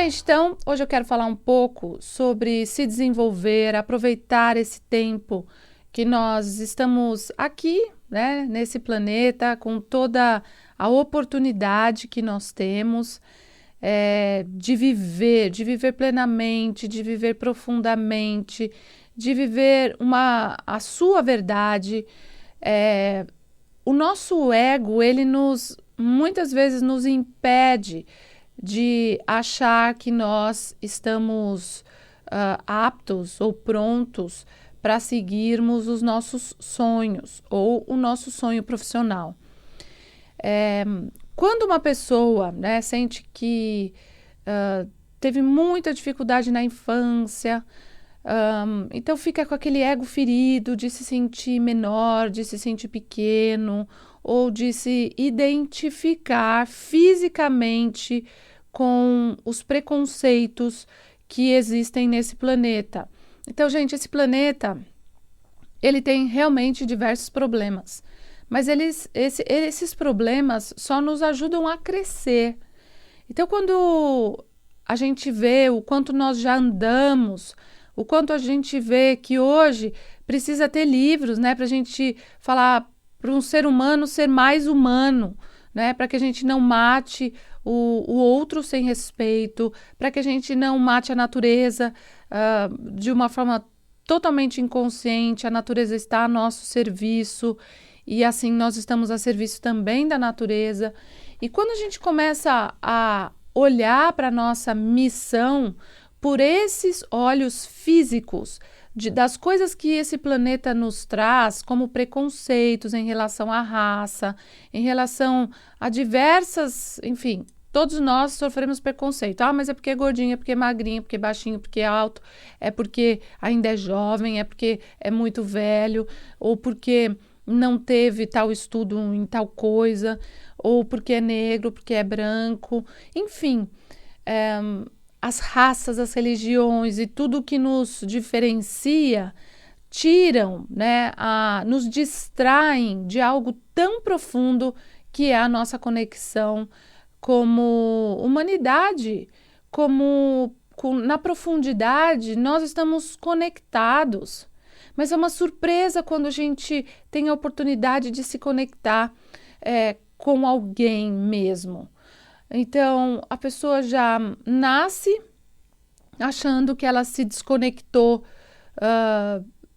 Gente, então, hoje eu quero falar um pouco sobre se desenvolver, aproveitar esse tempo que nós estamos aqui, né, nesse planeta, com toda a oportunidade que nós temos de viver plenamente, de viver profundamente, de viver a sua verdade. O nosso ego, ele muitas vezes nos impede de achar que nós estamos aptos ou prontos para seguirmos os nossos sonhos ou o nosso sonho profissional. Quando uma pessoa, né, sente que teve muita dificuldade na infância, então fica com aquele ego ferido de se sentir menor, de se sentir pequeno, ou de se identificar fisicamente com os preconceitos que existem nesse planeta. Então, gente, esse planeta, ele tem realmente diversos problemas, mas esses problemas só nos ajudam a crescer. Então, quando a gente vê o quanto nós já andamos, o quanto a gente vê que hoje precisa ter livros, né, para a gente falar para um ser humano ser mais humano, né, para que a gente não mate o outro sem respeito, para que a gente não mate a natureza de uma forma totalmente inconsciente. A natureza está a nosso serviço e assim nós estamos a serviço também da natureza. E quando a gente começa a olhar para a nossa missão por esses olhos físicos, das coisas que esse planeta nos traz, como preconceitos em relação à raça, em relação a diversas, enfim, todos nós sofremos preconceito. Mas é porque é gordinho, é porque é magrinho, é porque é baixinho, é porque é alto, é porque ainda é jovem, é porque é muito velho, ou porque não teve tal estudo em tal coisa, ou porque é negro, porque é branco, enfim. As raças, as religiões e tudo que nos diferencia tiram, né, nos distraem de algo tão profundo que é a nossa conexão como humanidade, na profundidade nós estamos conectados. Mas é uma surpresa quando a gente tem a oportunidade de se conectar com alguém mesmo. Então, a pessoa já nasce achando que ela se desconectou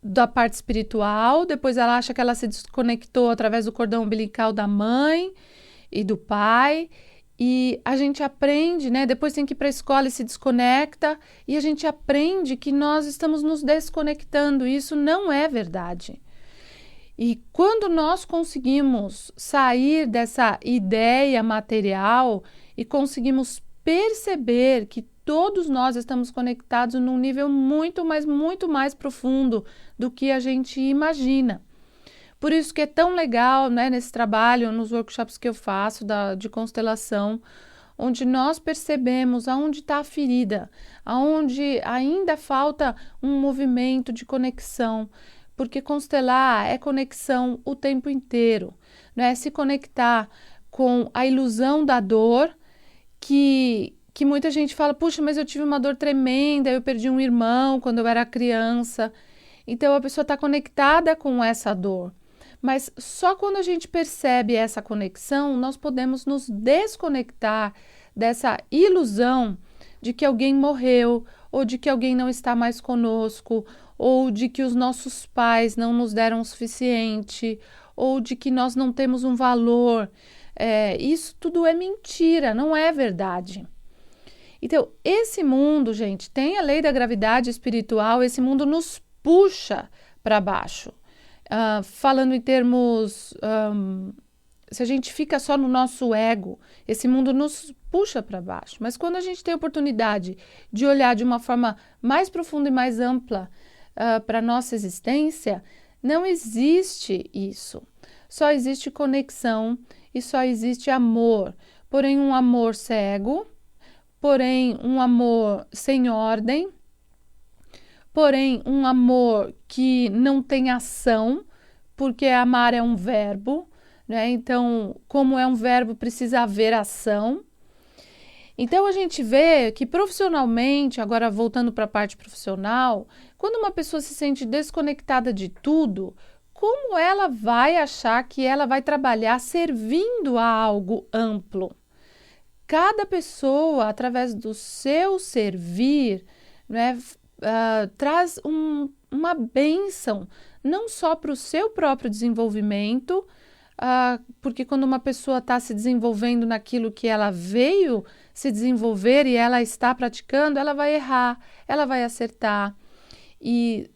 da parte espiritual, depois ela acha que ela se desconectou através do cordão umbilical da mãe e do pai, e a gente aprende, né? Depois tem que ir para a escola e se desconecta, e a gente aprende que nós estamos nos desconectando, e isso não é verdade. E quando nós conseguimos sair dessa ideia material e conseguimos perceber que todos nós estamos conectados num nível muito mais profundo do que a gente imagina. Por isso que é tão legal, né, nesse trabalho, nos workshops que eu faço de constelação, onde nós percebemos aonde está a ferida, aonde ainda falta um movimento de conexão. Porque constelar é conexão o tempo inteiro, né? Se conectar com a ilusão da dor, que muita gente fala, puxa, mas eu tive uma dor tremenda, eu perdi um irmão quando eu era criança. Então a pessoa está conectada com essa dor. Mas só quando a gente percebe essa conexão, nós podemos nos desconectar dessa ilusão de que alguém morreu, ou de que alguém não está mais conosco, ou de que os nossos pais não nos deram o suficiente, ou de que nós não temos um valor. Isso tudo é mentira, não é verdade. Então, esse mundo, gente, tem a lei da gravidade espiritual, esse mundo nos puxa para baixo. Falando em termos, se a gente fica só no nosso ego, esse mundo nos puxa para baixo. Mas quando a gente tem a oportunidade de olhar de uma forma mais profunda e mais ampla para a nossa existência, não existe isso. Só existe conexão e só existe amor. Porém, um amor cego, porém, um amor sem ordem, porém, um amor que não tem ação, porque amar é um verbo, né? Então, como é um verbo, precisa haver ação. Então a gente vê que profissionalmente, agora voltando para a parte profissional, quando uma pessoa se sente desconectada de tudo, como ela vai achar que ela vai trabalhar servindo a algo amplo? Cada pessoa, através do seu servir, né, traz uma bênção, não só para o seu próprio desenvolvimento, porque quando uma pessoa está se desenvolvendo naquilo que ela veio se desenvolver e ela está praticando, ela vai errar, ela vai acertar. E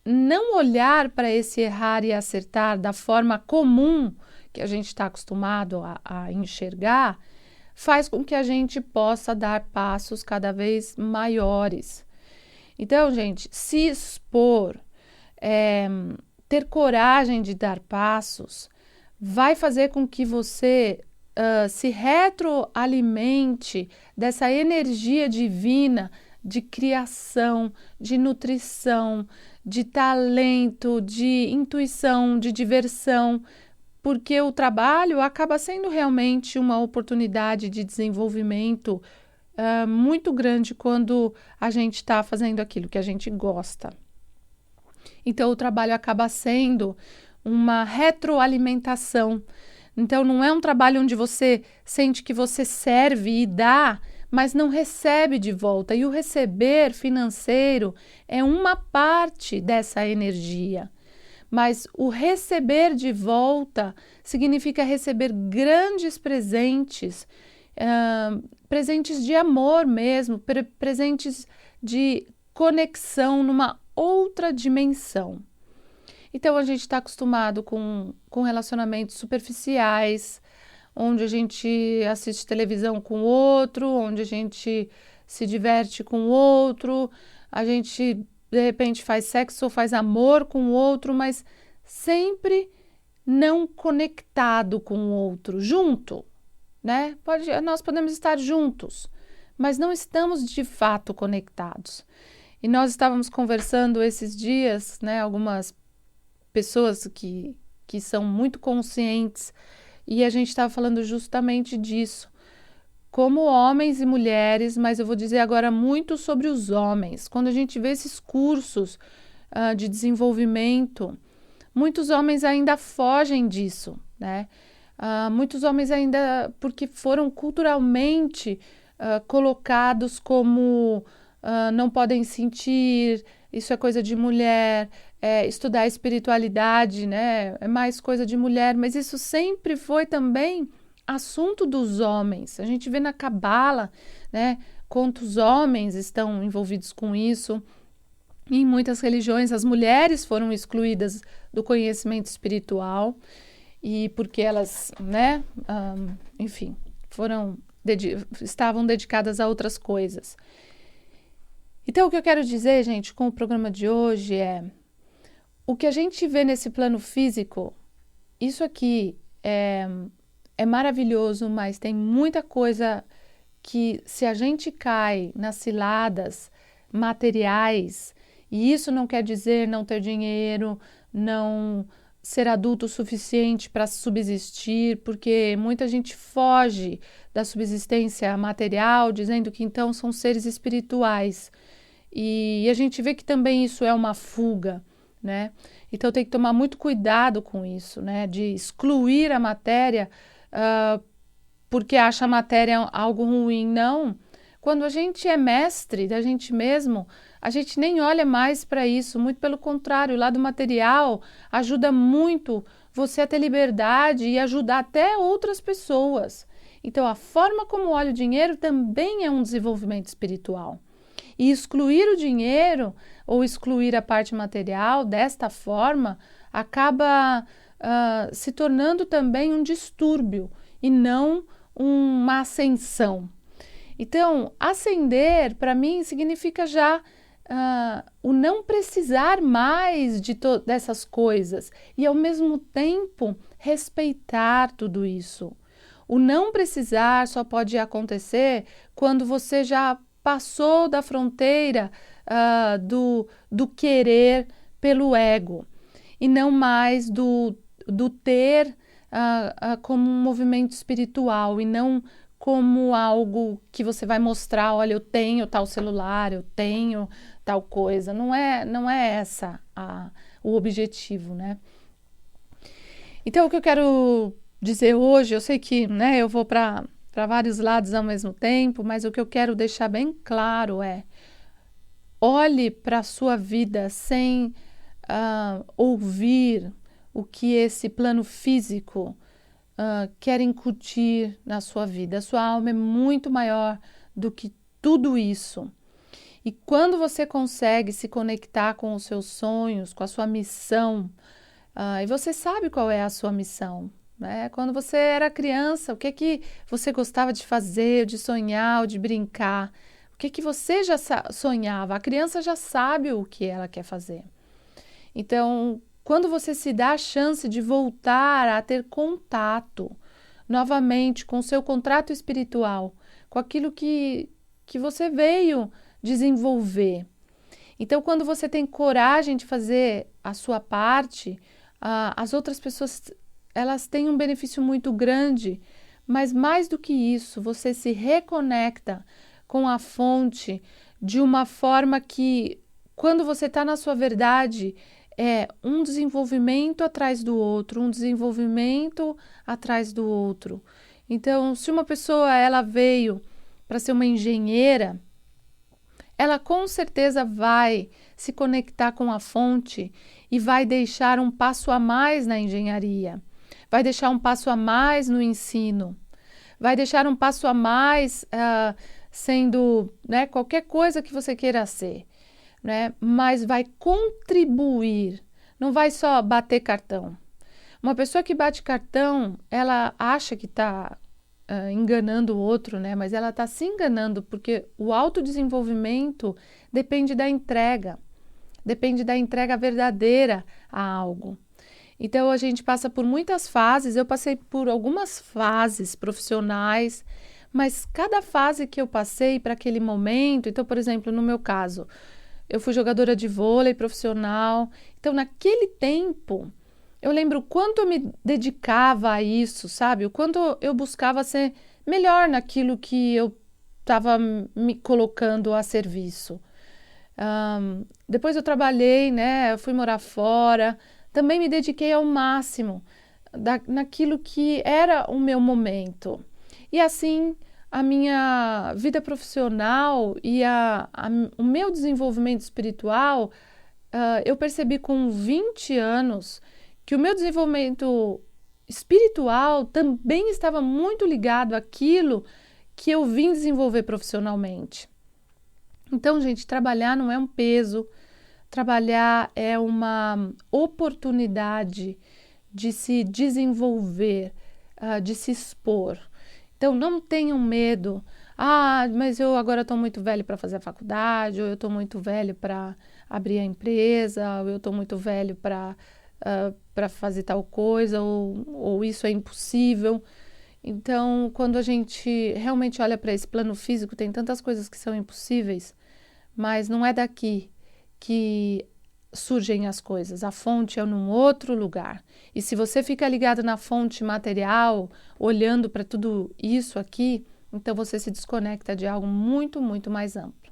não olhar para esse errar e acertar da forma comum que a gente está acostumado a enxergar, faz com que a gente possa dar passos cada vez maiores. Então, gente, se expor, ter coragem de dar passos, vai fazer com que você se retroalimente dessa energia divina de criação, de nutrição, de talento, de intuição, de diversão, porque o trabalho acaba sendo realmente uma oportunidade de desenvolvimento muito grande quando a gente está fazendo aquilo que a gente gosta. Então, o trabalho acaba sendo uma retroalimentação. Então, não é um trabalho onde você sente que você serve e dá, mas não recebe de volta. E o receber financeiro é uma parte dessa energia. Mas o receber de volta significa receber grandes presentes, presentes de amor mesmo, presentes de conexão numa outra dimensão. Então, a gente está acostumado com relacionamentos superficiais, onde a gente assiste televisão com o outro, onde a gente se diverte com o outro, a gente, de repente, faz sexo ou faz amor com o outro, mas sempre não conectado com o outro, junto, né? Nós podemos estar juntos, mas não estamos de fato conectados. E nós estávamos conversando esses dias, né? Algumas pessoas que são muito conscientes, e a gente estava falando justamente disso, como homens e mulheres, mas eu vou dizer agora muito sobre os homens. Quando a gente vê esses cursos de desenvolvimento, muitos homens ainda fogem disso, né? Muitos homens ainda, porque foram culturalmente colocados como não podem sentir, isso é coisa de mulher, estudar espiritualidade, né? É mais coisa de mulher, mas isso sempre foi também assunto dos homens. A gente vê na Cabala, né? Quantos homens estão envolvidos com isso. Em muitas religiões, as mulheres foram excluídas do conhecimento espiritual, e porque elas, né? Enfim, estavam dedicadas a outras coisas. Então, o que eu quero dizer, gente, com o programa de hoje é: o que a gente vê nesse plano físico, isso aqui é maravilhoso, mas tem muita coisa que, se a gente cai nas ciladas materiais, e isso não quer dizer não ter dinheiro, não ser adulto o suficiente para subsistir, porque muita gente foge da subsistência material, dizendo que então são seres espirituais. E a gente vê que também isso é uma fuga, né? Então tem que tomar muito cuidado com isso, né? De excluir a matéria porque acha a matéria algo ruim. Não. Quando a gente é mestre da gente mesmo, a gente nem olha mais para isso. Muito pelo contrário, o lado material ajuda muito você a ter liberdade e ajudar até outras pessoas. Então, a forma como olha o dinheiro também é um desenvolvimento espiritual. E excluir o dinheiro ou excluir a parte material desta forma acaba se tornando também um distúrbio e não uma ascensão. Então, ascender para mim significa já o não precisar mais dessas coisas e ao mesmo tempo respeitar tudo isso. O não precisar só pode acontecer quando você já passou da fronteira do querer pelo ego e não mais do ter como um movimento espiritual e não como algo que você vai mostrar, olha, eu tenho tal celular, eu tenho tal coisa. Não é essa o objetivo, né? Então, o que eu quero dizer hoje, eu sei que, né, eu vou para vários lados ao mesmo tempo, mas o que eu quero deixar bem claro é: olhe para a sua vida sem ouvir o que esse plano físico quer incutir na sua vida. A sua alma é muito maior do que tudo isso. E quando você consegue se conectar com os seus sonhos, com a sua missão, e você sabe qual é a sua missão, né? Quando você era criança, o que você gostava de fazer, de sonhar, de brincar? O que você já sonhava? A criança já sabe o que ela quer fazer. Então, quando você se dá a chance de voltar a ter contato novamente com o seu contrato espiritual, com aquilo que você veio desenvolver. Então, quando você tem coragem de fazer a sua parte, as outras pessoas, elas têm um benefício muito grande, mas mais do que isso, você se reconecta com a fonte de uma forma que, quando você está na sua verdade, é um desenvolvimento atrás do outro, um desenvolvimento atrás do outro. Então, se uma pessoa ela veio para ser uma engenheira, ela com certeza vai se conectar com a fonte e vai deixar um passo a mais na engenharia, vai deixar um passo a mais no ensino, vai deixar um passo a mais sendo, né, qualquer coisa que você queira ser, né, mas vai contribuir, não vai só bater cartão. Uma pessoa que bate cartão, ela acha que está enganando o outro, né? Mas ela está se enganando, porque o autodesenvolvimento depende da entrega verdadeira a algo. Então, a gente passa por muitas fases, eu passei por algumas fases profissionais, mas cada fase que eu passei para aquele momento, então, por exemplo, no meu caso, eu fui jogadora de vôlei profissional, então, naquele tempo, eu lembro o quanto eu me dedicava a isso, sabe? O quanto eu buscava ser melhor naquilo que eu estava me colocando a serviço. Depois eu trabalhei, né? Eu fui morar fora. Também me dediquei ao máximo naquilo que era o meu momento. E assim, a minha vida profissional e o meu desenvolvimento espiritual, eu percebi com 20 anos que o meu desenvolvimento espiritual também estava muito ligado àquilo que eu vim desenvolver profissionalmente. Então, gente, trabalhar não é um peso, trabalhar é uma oportunidade de se desenvolver, de se expor. Então, não tenham medo. Mas eu agora estou muito velho para fazer a faculdade, ou eu estou muito velho para abrir a empresa, ou eu estou muito velho para fazer tal coisa, ou isso é impossível. Então, quando a gente realmente olha para esse plano físico, tem tantas coisas que são impossíveis, mas não é daqui que surgem as coisas. A fonte é num outro lugar. E se você fica ligado na fonte material, olhando para tudo isso aqui, então você se desconecta de algo muito, muito mais amplo.